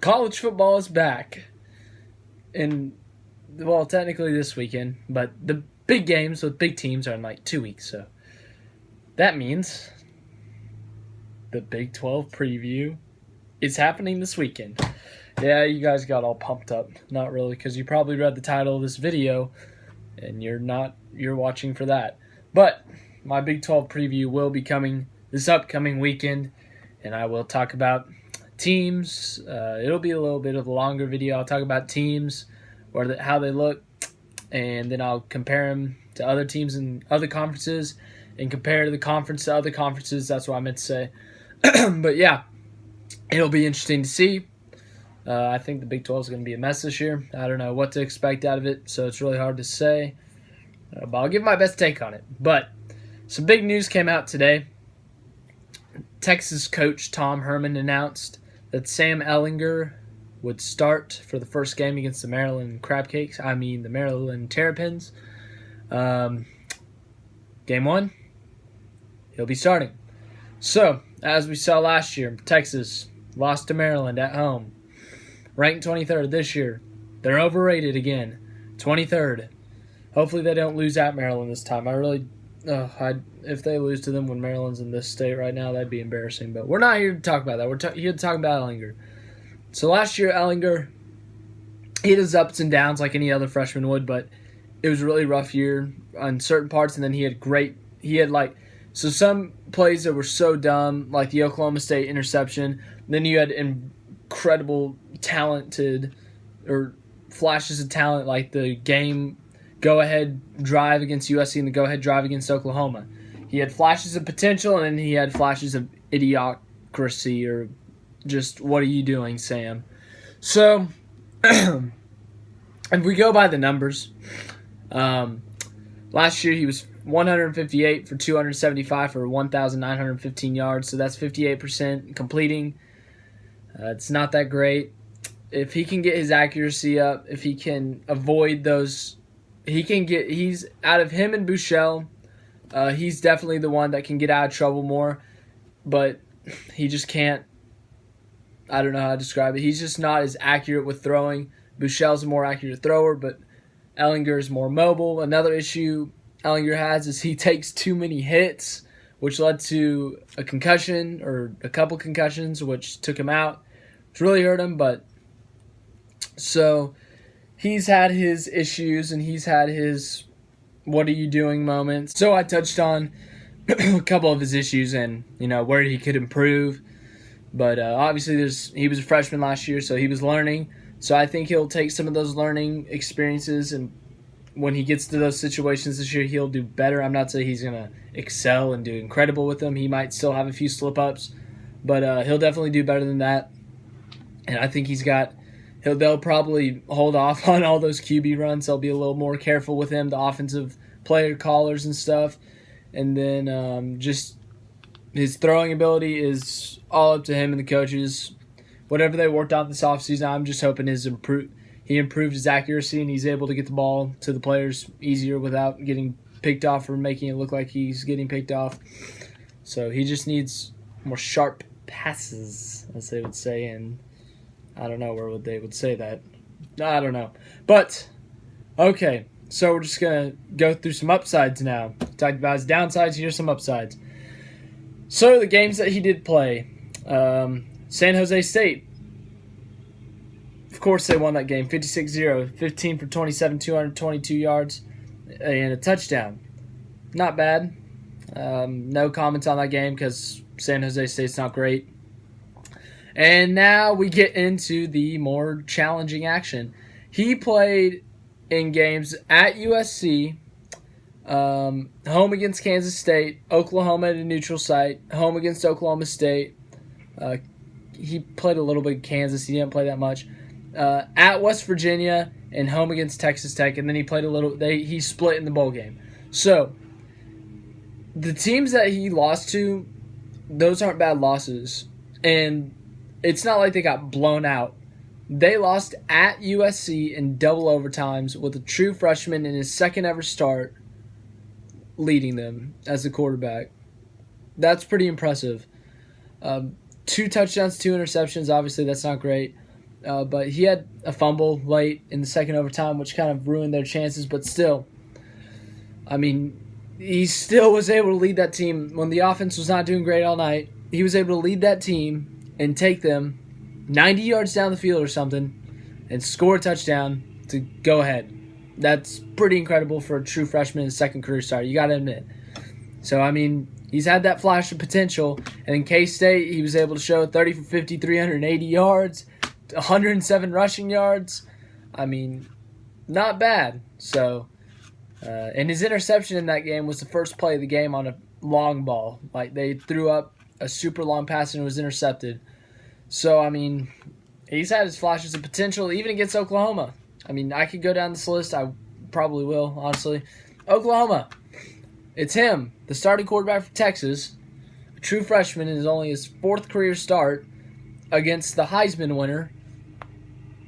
college football is back. And, well, technically this weekend, but the big games with big teams are in like 2 weeks. So that means the Big 12 preview is happening this weekend. Yeah, you guys got all pumped up. Not really, because you probably read the title of this video and you're watching for that. But my Big 12 preview will be coming this upcoming weekend, and I will talk about teams. It'll be a little bit of a longer video. I'll talk about teams, how they look, and then I'll compare them to other teams in other conferences and compare the conference to other conferences. That's what I meant to say. But yeah, it'll be interesting to see. I think the Big 12 is going to be a mess this year. I don't know what to expect out of it, so it's really hard to say. But I'll give my best take on it. But some big news came out today. Texas coach Tom Herman announced that Sam Ehlinger would start for the first game against the Maryland the Maryland Terrapins. Game 1, he'll be starting. So, as we saw last year, Texas lost to Maryland at home. Ranked 23rd this year. They're overrated again. 23rd. Hopefully they don't lose at Maryland this time. If they lose to them when Maryland's in this state right now, that'd be embarrassing. But we're not here to talk about that. We're here to talk about Ehlinger. So last year, Ehlinger, he had his ups and downs like any other freshman would, but it was a really rough year on certain parts, and then he had some plays that were so dumb, like the Oklahoma State interception. Then you had incredible flashes of talent, like the go-ahead drive against USC and the go-ahead drive against Oklahoma. He had flashes of potential, and then he had flashes of idiocracy, or just, what are you doing, Sam? So, if we go by the numbers, last year he was 158 for 275 for 1,915 yards, so that's 58% completing. It's not that great. If he can get his accuracy up, if he can avoid those, he's out of him and Bouchel, he's definitely the one that can get out of trouble more, but he just can't. I don't know how to describe it. He's just not as accurate with throwing. Bouchel's a more accurate thrower, but Ehlinger is more mobile. Another issue Ehlinger has is he takes too many hits, which led to a concussion or a couple concussions, which took him out, which really hurt him. But so he's had his issues and he's had his what are you doing moments. So I touched on a couple of his issues and where he could improve. But obviously he was a freshman last year, so he was learning. So I think he'll take some of those learning experiences, and when he gets to those situations this year, he'll do better. I'm not saying he's going to excel and do incredible with them. He might still have a few slip-ups, but he'll definitely do better than that. And I think they'll probably hold off on all those QB runs. They'll be a little more careful with him, the offensive player callers and stuff. And then just his throwing ability is all up to him and the coaches. Whatever they worked out this offseason, I'm just hoping he improved his accuracy and he's able to get the ball to the players easier without getting picked off or making it look like he's getting picked off. So he just needs more sharp passes, as they would say, and I don't know where they would say that. I don't know. But, okay, so we're just going to go through some upsides now. Talked about his downsides, here's some upsides. So the games that he did play, San Jose State, of course they won that game, 56-0, 15 for 27, 222 yards, and a touchdown. Not bad. No comments on that game because San Jose State's not great. And now we get into the more challenging action. He played in games at USC, home against Kansas State, Oklahoma at a neutral site, home against Oklahoma State. He played a little bit in Kansas. He didn't play that much. At West Virginia and home against Texas Tech, and then he played he split in the bowl game. So the teams that he lost to, those aren't bad losses. And it's not like they got blown out. They lost at USC in double overtimes with a true freshman in his second ever start leading them as a quarterback. That's pretty impressive. 2 touchdowns, 2 interceptions. Obviously, that's not great. but he had a fumble late in the second overtime, which kind of ruined their chances. But still, I mean, he still was able to lead that team when the offense was not doing great all night. He was able to lead that team and take them 90 yards down the field or something and score a touchdown to go ahead. That's pretty incredible for a true freshman in his second career start, you got to admit. So, I mean, he's had that flash of potential. And in K-State, he was able to show 30 for 50, 380 yards, 107 rushing yards. I mean, not bad. So, and his interception in that game was the first play of the game on a long ball. Like, they threw up a super long pass and it was intercepted. So, I mean, he's had his flashes of potential even against Oklahoma. I mean, I could go down this list. I probably will, honestly. Oklahoma. It's him, the starting quarterback for Texas, a true freshman, and is only his fourth career start against the Heisman winner,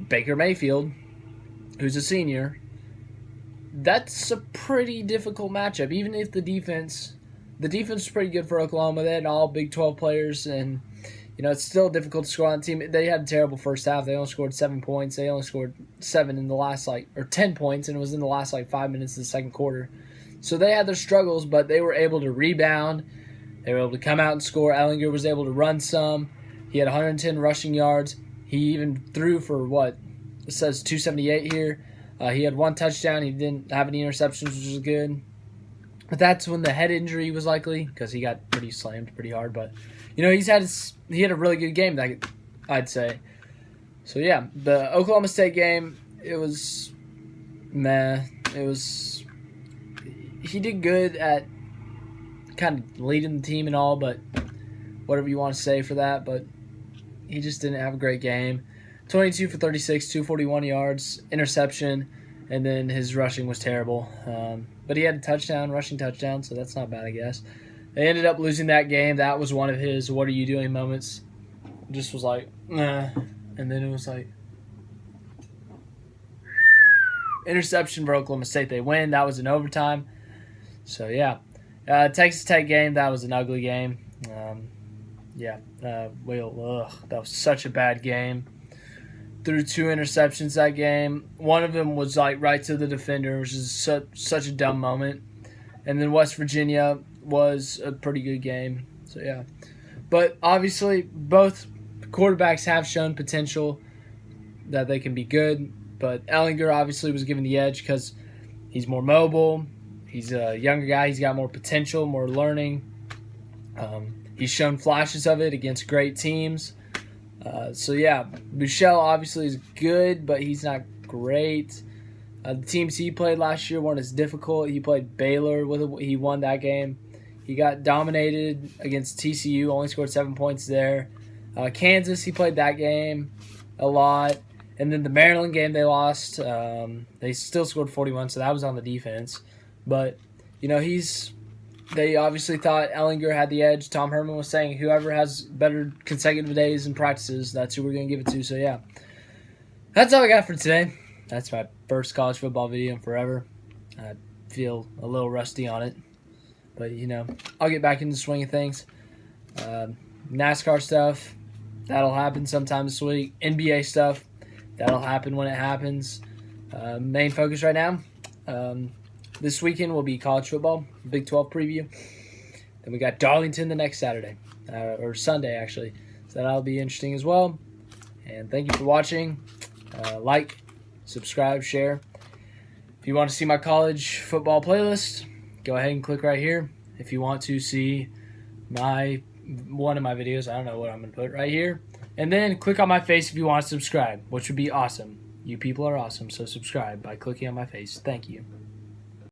Baker Mayfield, who's a senior. That's a pretty difficult matchup, even if the defense was pretty good for Oklahoma. They had all Big 12 players, and it's still difficult to score on the team. They had a terrible first half. They only scored 7 points. They only scored 7 in the last, 10 points, and it was in the last, 5 minutes of the second quarter. So they had their struggles, but they were able to rebound. They were able to come out and score. Ehlinger was able to run some. He had 110 rushing yards. He even threw for, it says 278 here. He had 1 touchdown. He didn't have any interceptions, which was good. But that's when the head injury was likely, because he got pretty slammed pretty hard. But, he had a really good game, I'd say. So, yeah, the Oklahoma State game, it was meh. He did good at kind of leading the team and all, but whatever you want to say for that. But he just didn't have a great game. 22 for 36, 241 yards, interception, and then his rushing was terrible. But he had a rushing touchdown, so that's not bad, I guess. They ended up losing that game. That was one of his what are you doing moments. Just was like, nah. And then it was like, interception for Oklahoma State. They win. That was in overtime. So, yeah. Texas Tech game, that was an ugly game. That was such a bad game. Threw 2 interceptions that game. One of them was right to the defender, which is such a dumb moment. And then West Virginia was a pretty good game. So, yeah. But obviously, both quarterbacks have shown potential that they can be good. But Ehlinger obviously was given the edge because he's more mobile. He's a younger guy. He's got more potential, more learning. He's shown flashes of it against great teams. Buechele obviously is good, but he's not great. The teams he played last year weren't as difficult. He played Baylor. He won that game. He got dominated against TCU, only scored 7 points there. Kansas, he played that game a lot. And then the Maryland game they lost. They still scored 41, so that was on the defense. But, they obviously thought Ehlinger had the edge. Tom Herman was saying whoever has better consecutive days and practices, that's who we're going to give it to. So, yeah. That's all I got for today. That's my first college football video in forever. I feel a little rusty on it. But, I'll get back into the swing of things. NASCAR stuff, that'll happen sometime this week. NBA stuff, that'll happen when it happens. Main focus right now. This weekend will be college football, Big 12 preview. Then we got Darlington the next Saturday, or Sunday actually. So that'll be interesting as well. And thank you for watching. Like, subscribe, share. If you want to see my college football playlist, go ahead and click right here. If you want to see one of my videos, I don't know what I'm going to put right here. And then click on my face if you want to subscribe, which would be awesome. You people are awesome, so subscribe by clicking on my face. Thank you.